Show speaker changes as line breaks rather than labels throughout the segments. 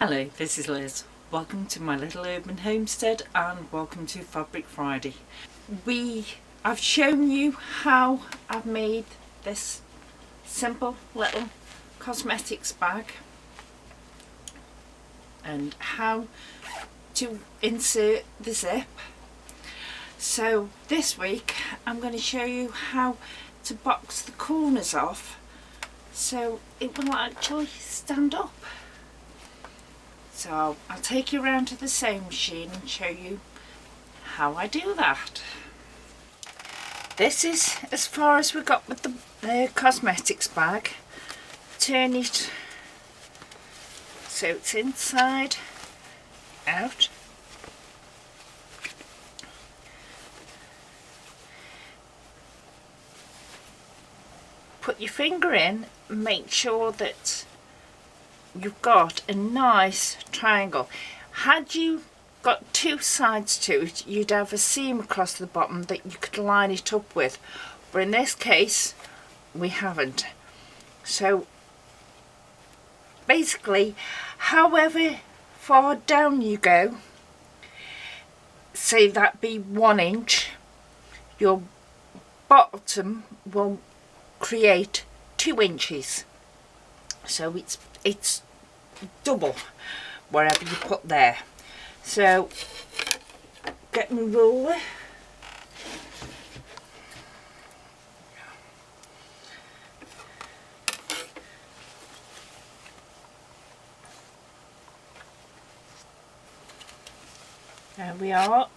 Hello, this is Liz. Welcome to my little urban homestead and welcome to Fabric Friday. I've shown you how I've made this simple little cosmetics bag and how to insert the zip. So this week I'm going to show you how to box the corners off so it will actually stand up. So I'll take you around to the sewing machine and show you how I do that. This is as far as we got with the cosmetics bag. Turn it so it's inside out. Put your finger in and make sure that you've got a nice triangle. Had you got two sides to it, you'd have a seam across the bottom that you could line it up with, but in this case we haven't. So basically, however far down you go, say that be 1 inch, your bottom will create 2 inches. So it's double wherever you put there. So get my ruler. There we are.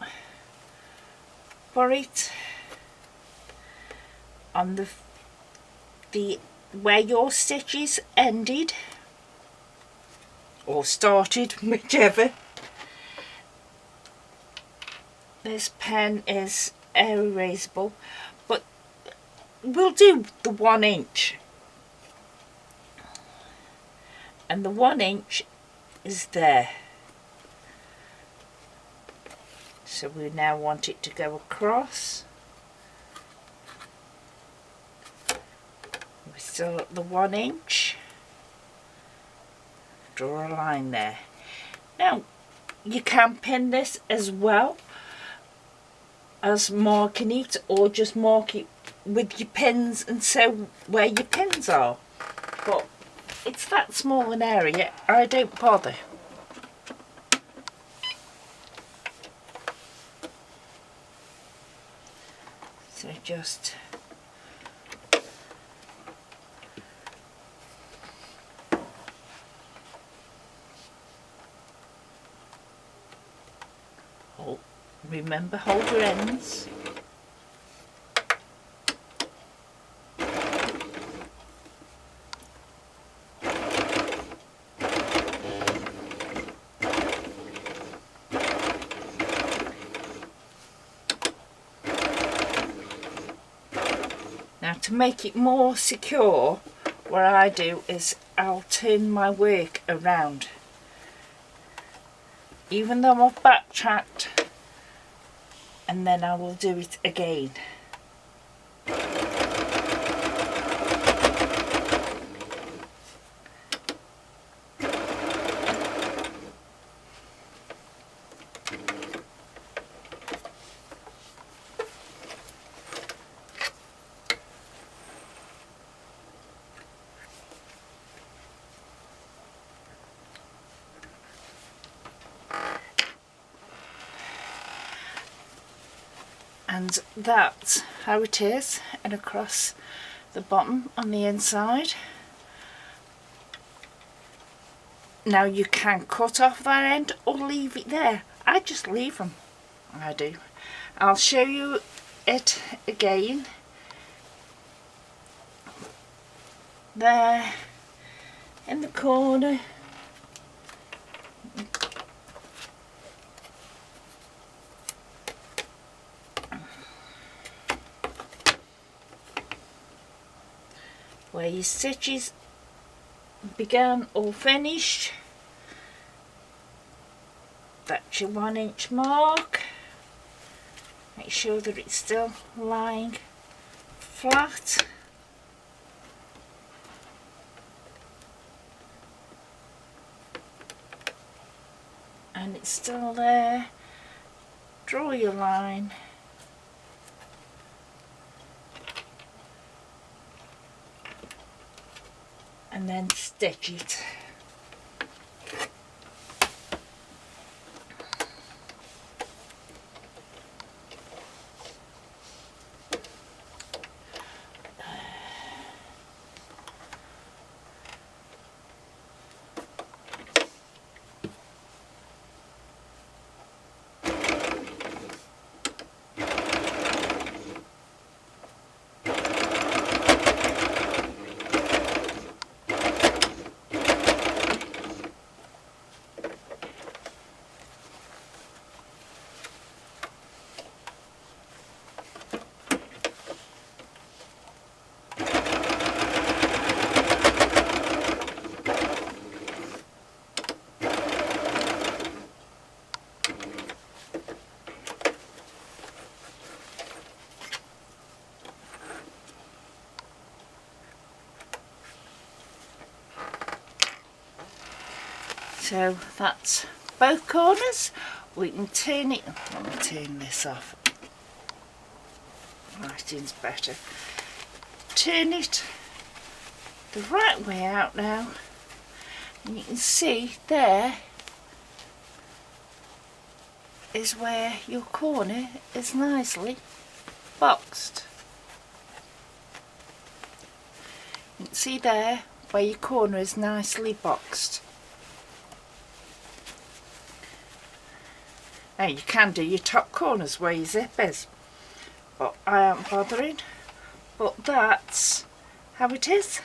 For it on the where your stitches ended or started, whichever. This pen is air erasable, but we'll do the 1 inch, and the 1 inch is there. So we now want it to go across. We're still at the 1 inch. Draw a line there. Now you can pin this as well as marking it, or just mark it with your pins and sew where your pins are, but it's that small an area, I don't bother. So just remember, hold your ends. Now to make it more secure, what I do is I'll turn my work around. Even though I've backtracked, and then I will do it again. And that's how it is, and across the bottom on the inside. Now you can cut off that end or leave it there. I just leave them. I do. I'll show you it again. There in the corner. Where your stitches began or finished, that's your 1 inch mark. Make sure that it's still lying flat. and it's still there, draw your line, and then stitch it. So that's both corners. We can turn it, let me turn this off, lighting's better. Turn it the right way out now, and you can see there is where your corner is nicely boxed. You can see there where your corner is nicely boxed. Now you can do your top corners where your zip is, but I aren't bothering. But that's how it is.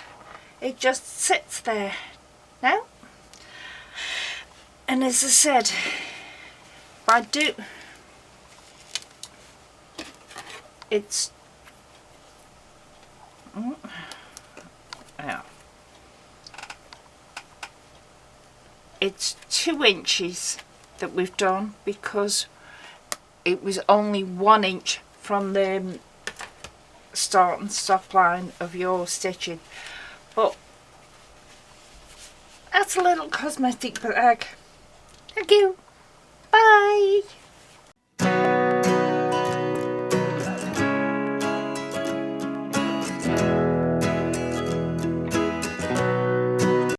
It just sits there now. And as I said, if I do, it's it's 2 inches that we've done, because it was only 1 inch from the start and stop line of your stitching. But that's a little cosmetic bag. Thank you. Bye.